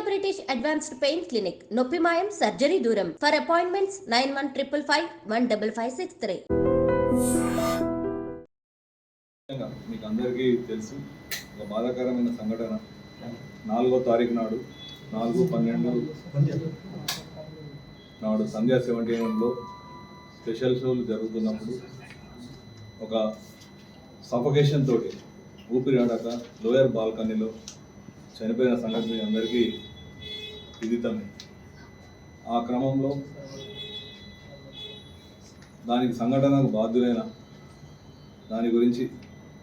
British Advanced Pain Clinic, Noppimayam Surgery Duram. For appointments 9155556563. మీకు అందరికీ తెలుసు ఒక బాధాకరమైన సంఘటన 4వ తారీఖు నాడు 4/12 నాడు సంధ్యా 7 స్పెషల్ షోలు జరుగుతున్నప్పుడు ఒక సఫోకేషన్ తోటి ఊపిరాడక లోయర్ బాల్కనీలో చనిపోయిన సంగతి అందరికీ విదితమే. ఆ క్రమంలో దానికి సంఘటనకు బాధ్యులైన దాని గురించి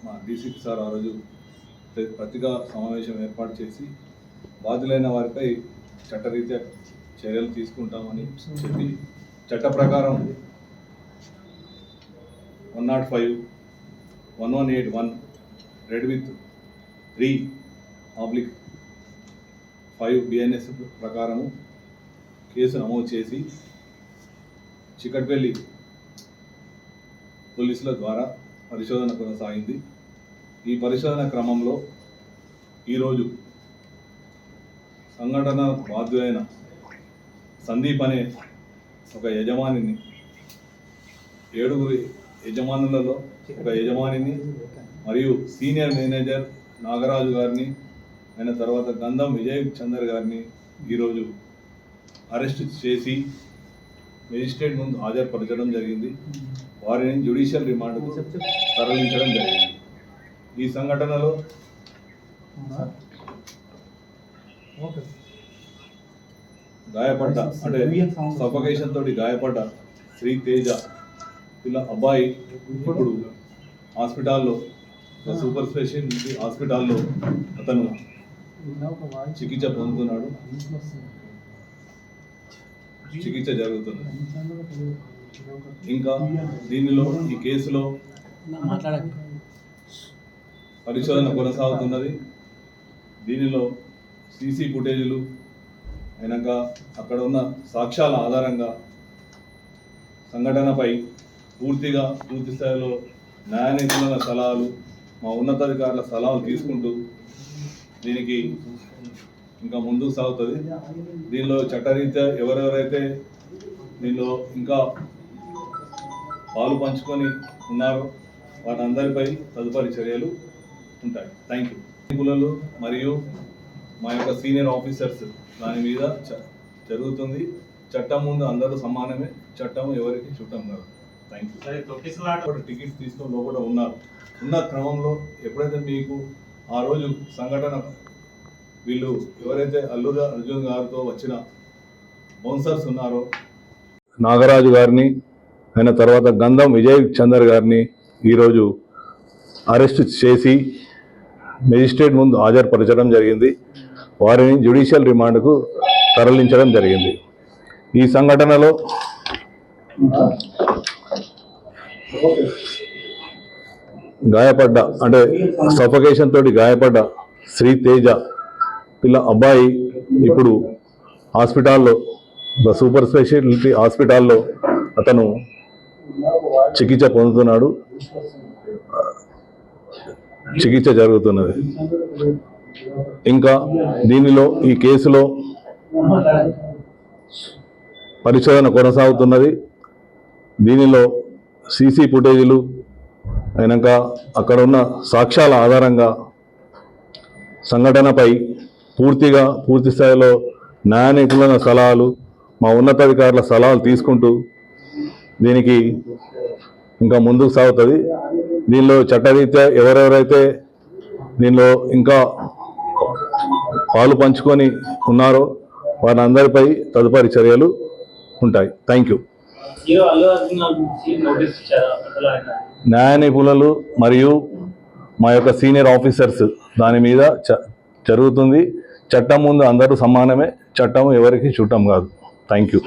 మా డీసీపీ సార్ ఆ రోజు పత్రికా సమావేశం ఏర్పాటు చేసి బాధ్యులైన వారిపై చట్టరీత్యా చర్యలు తీసుకుంటామని చెప్పి చట్ట ప్రకారం 105/1181 రెడ్ విత్ 3/5 BNS ప్రకారము కేసు నమోదు చేసి చికట్పల్లి పోలీసుల ద్వారా పరిశోధన కొనసాగింది. ఈ పరిశోధన క్రమంలో ఈరోజు సంఘటన బాధ్యులైన సందీప్ అనే ఒక యజమానిని 7 యజమానులలో ఒక యజమానిని మరియు సీనియర్ మేనేజర్ నాగరాజు గారిని అయిన తర్వాత గంధం విజయ్ చందర్ గారిని ఈరోజు అరెస్ట్ చేసి మెజిస్ట్రేట్ ముందు హాజరుపరచడం జరిగింది. వారిని జ్యుడిషియల్ రిమాండ్కు తరలించడం జరిగింది. ఈ సంఘటనలో గాయపడ్డ అంటే సఫోకేషన్ తోటి గాయపడ్డ శ్రీ తేజ ఇలా అబ్బాయి ఇప్పుడు హాస్పిటల్లో సూపర్ స్పెషాలిటీ హాస్పిటల్లో అతను చికిత్స పొందుతున్నాడు. చికిత్స జరుగుతున్నది. ఇంకా దీనిలో ఈ కేసులో పరిశోధన కొనసాగుతున్నది. దీనిలో సీసీ ఫుటేజీలు అయినాక అక్కడ ఉన్న సాక్ష్యాల ఆధారంగా సంఘటనపై పూర్తి స్థాయిలో న్యాయ నిపుణుల సలహాలు మా ఉన్నతాధికారుల సలహాలు తీసుకుంటూ దీనికి ఇంకా ముందుకు సాగుతుంది. దీనిలో చట్టరీత్యా ఎవరెవరైతే దీనిలో ఇంకా పాలు పంచుకొని ఉన్నారో వారందరిపై తదుపరి చర్యలు ఉంటాయి. Thank you. నిపుణులు మరియు మా యొక్క సీనియర్ ఆఫీసర్స్ దాని మీద జరుగుతుంది. చట్టం ముందు అందరూ సమానమే. చట్టం ఎవరికి చుట్టం కాదు. Thank you. టికెట్స్ తీసుకొని లోపల ఉన్న క్రమంలో ఎప్పుడైతే మీకు ఆ రోజు సంఘటన వీళ్ళు ఎవరైతే అల్లు అర్జున్ గారితో వచ్చిన బౌన్సర్స్ ఉన్నారో నాగరాజు గారిని అయిన తర్వాత గంధం విజయ్ చందర్ గారిని ఈరోజు అరెస్ట్ చేసి మెజిస్ట్రేట్ ముందు హాజరుపరచడం జరిగింది. వారిని జ్యుడిషియల్ రిమాండ్కు తరలించడం జరిగింది. ఈ సంఘటనలో గాయపడ్డ అంటే సఫోకేషన్ తోటి గాయపడ్డ శ్రీ తేజ పిల్ల అబ్బాయి ఇప్పుడు హాస్పిటల్లో సూపర్ స్పెషాలిటీ హాస్పిటల్లో అతను చికిత్స పొందుతున్నాడు. చికిత్స జరుగుతున్నది. ఇంకా దీనిలో ఈ కేసులో పరిశోధన కొనసాగుతున్నది. దీనిలో సీసీ ఫుటేజీలు అయినాక అక్కడ ఉన్న సాక్ష్యాల ఆధారంగా సంఘటనపై పూర్తి స్థాయిలో న్యాయ నిపుణుల సలహాలు మా ఉన్నతాధికారుల సలహాలు తీసుకుంటూ దీనికి ఇంకా ముందుకు సాగుతుంది. దీనిలో చట్టరీత్యా ఎవరెవరైతే దీనిలో ఇంకా పాలు పంచుకొని ఉన్నారో వారందరిపై తదుపరి చర్యలు ఉంటాయి. Thank you. న్యాయ నిపుణులు మరియు మా యొక్క సీనియర్ ఆఫీసర్స్ దాని మీద జరుగుతుంది. చట్టం ముందు అందరూ సమానమే. చట్టం ఎవరికి చుట్టం కాదు. Thank you.